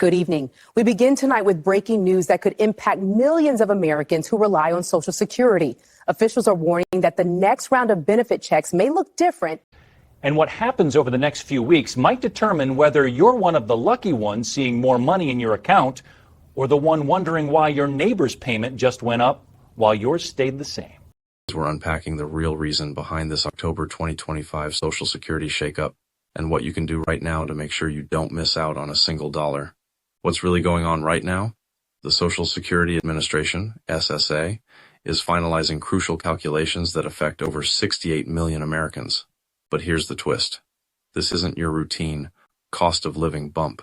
Good evening. We begin tonight with breaking news that could impact millions of Americans who rely on Social Security. Officials are warning that the next round of benefit checks may look different. And what happens over the next few weeks might determine whether you're one of the lucky ones seeing more money in your account or the one wondering why your neighbor's payment just went up while yours stayed the same. We're unpacking the real reason behind this October 2025 Social Security shakeup and what you can do right now to make sure you don't miss out on a single dollar. What's really going on right now? The Social Security Administration, SSA, is finalizing crucial calculations that affect over 68 million Americans. But here's the twist. This isn't your routine cost of living bump.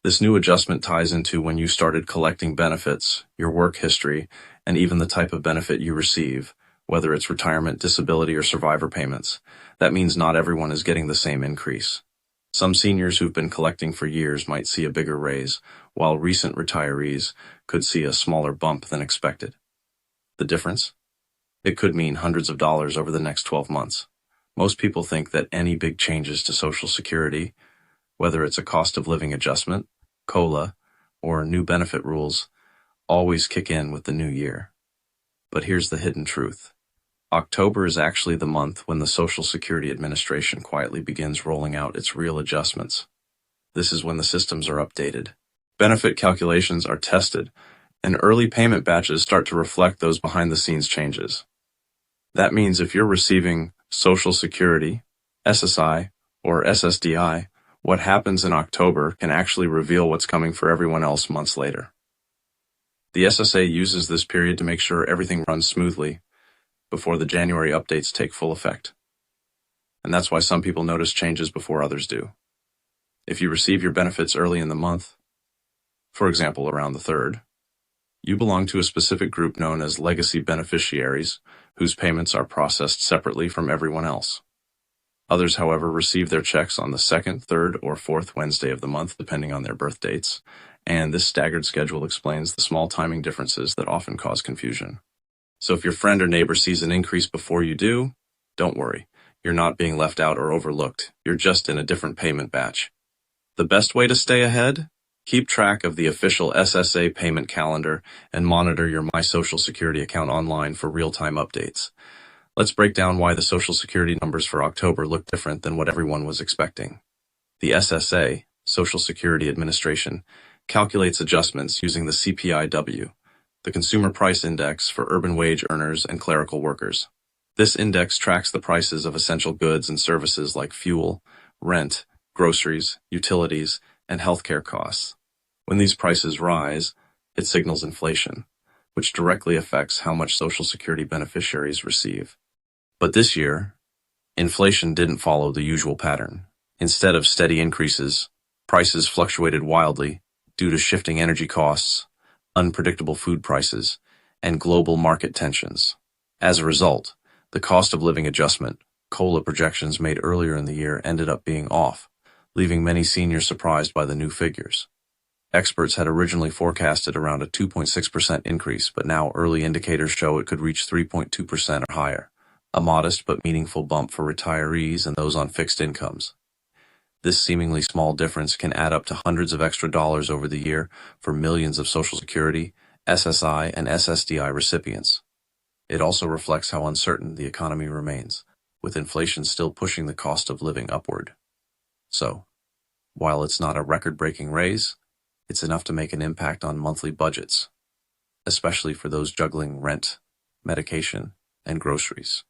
This new adjustment ties into when you started collecting benefits, your work history, and even the type of benefit you receive, whether it's retirement, disability, or survivor payments. That means not everyone is getting the same increase. Some seniors who've been collecting for years might see a bigger raise, while recent retirees could see a smaller bump than expected. The difference? It could mean hundreds of dollars over the next 12 months. Most people think that any big changes to Social Security, whether it's a cost of living adjustment, COLA, or new benefit rules, always kick in with the new year. But here's the hidden truth. October is actually the month when the Social Security Administration quietly begins rolling out its real adjustments. This is when the systems are updated, benefit calculations are tested, and early payment batches start to reflect those behind-the-scenes changes. That means if you're receiving Social Security, SSI, or SSDI, what happens in October can actually reveal what's coming for everyone else months later. The SSA uses this period to make sure everything runs smoothly before the January updates take full effect. And that's why some people notice changes before others do. If you receive your benefits early in the month, for example around the 3rd, you belong to a specific group known as legacy beneficiaries, whose payments are processed separately from everyone else. Others, however, receive their checks on the 2nd, 3rd, or 4th Wednesday of the month, depending on their birth dates, and this staggered schedule explains the small timing differences that often cause confusion. So if your friend or neighbor sees an increase before you do, don't worry. You're not being left out or overlooked. You're just in a different payment batch. The best way to stay ahead? Keep track of the official SSA payment calendar and monitor your My Social Security account online for real-time updates. Let's break down why the Social Security numbers for October look different than what everyone was expecting. The SSA, Social Security Administration, calculates adjustments using the CPI-W, the Consumer Price Index for urban wage earners and clerical workers. This index tracks the prices of essential goods and services like fuel, rent, groceries, utilities, and healthcare costs. When these prices rise, it signals inflation, which directly affects how much Social Security beneficiaries receive. But this year, inflation didn't follow the usual pattern. Instead of steady increases, prices fluctuated wildly due to shifting energy costs, unpredictable food prices, and global market tensions. As a result, the cost of living adjustment, COLA projections made earlier in the year ended up being off, leaving many seniors surprised by the new figures. Experts had originally forecasted around a 2.6% increase, but now early indicators show it could reach 3.2% or higher, a modest but meaningful bump for retirees and those on fixed incomes. This seemingly small difference can add up to hundreds of extra dollars over the year for millions of Social Security, SSI, and SSDI recipients. It also reflects how uncertain the economy remains, with inflation still pushing the cost of living upward. So, while it's not a record-breaking raise, it's enough to make an impact on monthly budgets, especially for those juggling rent, medication, and groceries.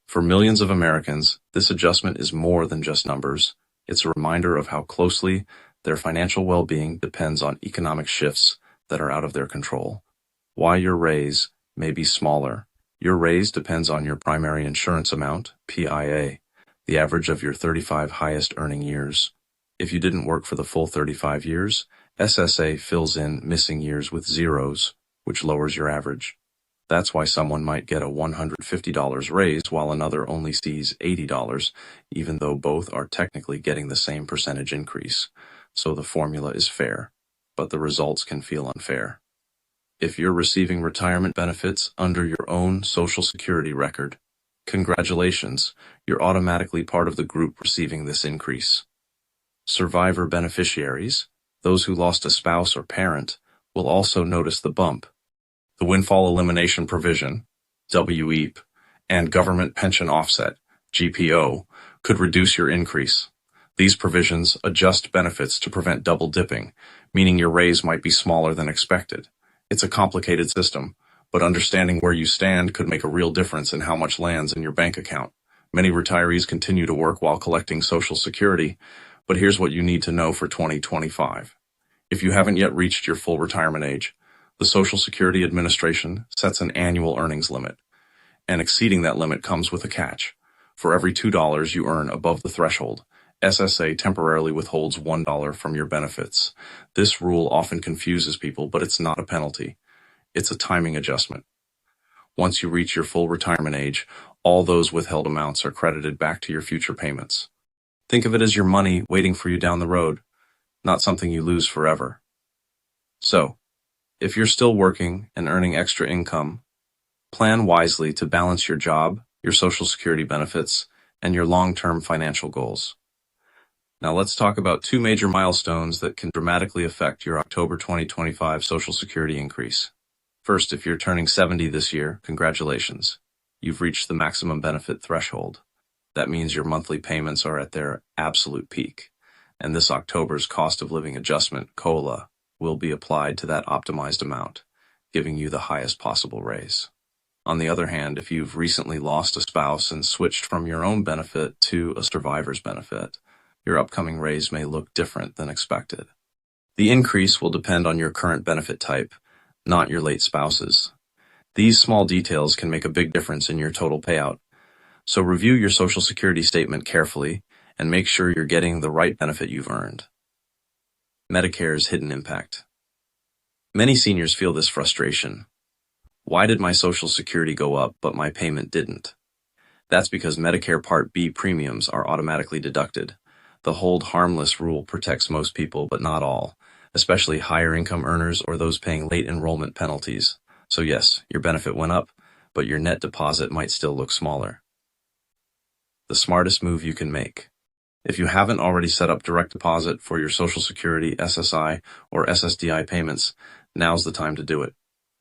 For millions of Americans, this adjustment is more than just numbers. It's a reminder of how closely their financial well-being depends on economic shifts that are out of their control. Why your raise may be smaller. Your raise depends on your primary insurance amount, PIA, the average of your 35 highest earning years. If you didn't work for the full 35 years, SSA fills in missing years with zeros, which lowers your average. That's why someone might get a $150 raise while another only sees $80, even though both are technically getting the same percentage increase. So the formula is fair, but the results can feel unfair. If you're receiving retirement benefits under your own Social Security record, congratulations, you're automatically part of the group receiving this increase. Survivor beneficiaries, those who lost a spouse or parent will also notice the bump. The Windfall Elimination Provision, WEAP, and Government Pension Offset, GPO, could reduce your increase. These provisions adjust benefits to prevent double dipping, meaning your raise might be smaller than expected. It's a complicated system, but understanding where you stand could make a real difference in how much lands in your bank account. Many retirees continue to work while collecting Social Security, but here's what you need to know for 2025. If you haven't yet reached your full retirement age, the Social Security Administration sets an annual earnings limit, and exceeding that limit comes with a catch. For every $2 you earn above the threshold, SSA temporarily withholds $1 from your benefits. This rule often confuses people, but it's not a penalty. It's a timing adjustment. Once you reach your full retirement age, all those withheld amounts are credited back to your future payments. Think of it as your money waiting for you down the road, not something you lose forever. So, if you're still working and earning extra income, plan wisely to balance your job, your Social Security benefits, and your long-term financial goals. Now let's talk about two major milestones that can dramatically affect your October 2025 Social Security increase. First, if you're turning 70 this year, congratulations. You've reached the maximum benefit threshold. That means your monthly payments are at their absolute peak, and this October's cost of living adjustment, COLA, will be applied to that optimized amount, giving you the highest possible raise. On the other hand, if you've recently lost a spouse and switched from your own benefit to a survivor's benefit, your upcoming raise may look different than expected. The increase will depend on your current benefit type, not your late spouse's. These small details can make a big difference in your total payout. So review your Social Security statement carefully and make sure you're getting the right benefit you've earned. Medicare's hidden impact. Many seniors feel this frustration. Why did my Social Security go up, but my payment didn't? That's because Medicare Part B premiums are automatically deducted. The hold harmless rule protects most people, but not all, especially higher income earners or those paying late enrollment penalties. So yes, your benefit went up, but your net deposit might still look smaller. The smartest move you can make. If you haven't already set up direct deposit for your Social Security, SSI, or SSDI payments, now's the time to do it.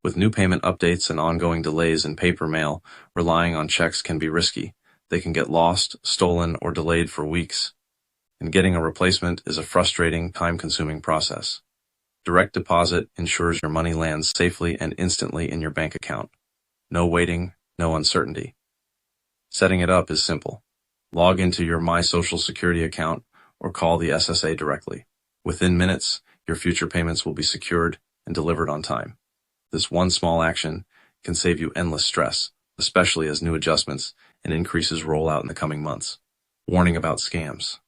With new payment updates and ongoing delays in paper mail, relying on checks can be risky. They can get lost, stolen, or delayed for weeks. And getting a replacement is a frustrating, time-consuming process. Direct deposit ensures your money lands safely and instantly in your bank account. No waiting, no uncertainty. Setting it up is simple. Log into your My Social Security account or call the SSA directly. Within minutes, your future payments will be secured and delivered on time. This one small action can save you endless stress, especially as new adjustments and increases roll out in the coming months. Warning about scams.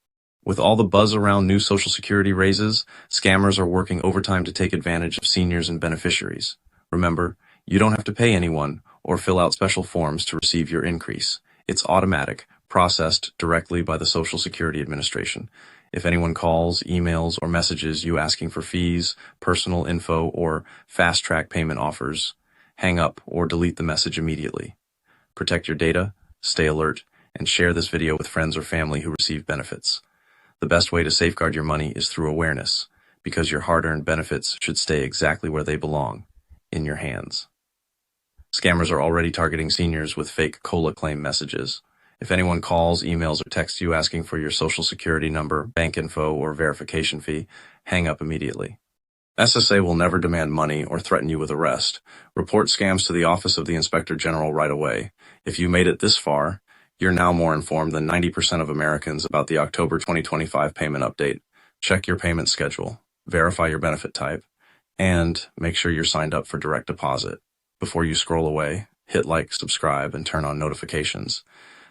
With all the buzz around new Social Security raises, scammers are working overtime to take advantage of seniors and beneficiaries. Remember, you don't have to pay anyone or fill out special forms to receive your increase. It's automatic, processed directly by the Social Security Administration. If anyone calls, emails, or messages you asking for fees, personal info, or fast-track payment offers, hang up or delete the message immediately. Protect your data, stay alert, and share this video with friends or family who receive benefits. The best way to safeguard your money is through awareness, because your hard-earned benefits should stay exactly where they belong, in your hands. Scammers are already targeting seniors with fake COLA claim messages. If anyone calls, emails, or texts you asking for your Social Security number, bank info, or verification fee, hang up immediately. SSA will never demand money or threaten you with arrest. Report scams to the Office of the Inspector General right away. If you made it this far, you're now more informed than 90% of Americans about the October 2025 payment update. Check your payment schedule, verify your benefit type, and make sure you're signed up for direct deposit. Before you scroll away, hit like, subscribe, and turn on notifications,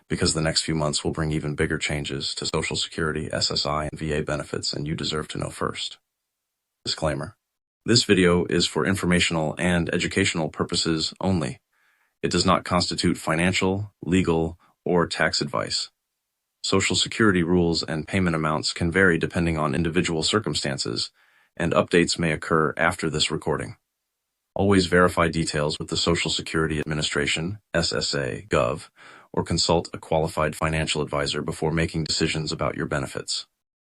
because the next few months will bring even bigger changes to Social Security, SSI, and VA benefits, and you deserve to know first. Disclaimer. This video is for informational and educational purposes only. It does not constitute financial, legal, or tax advice. Social Security rules and payment amounts can vary depending on individual circumstances, and updates may occur after this recording. Always verify details with the Social Security Administration, SSA.gov, or consult a qualified financial advisor before making decisions about your benefits.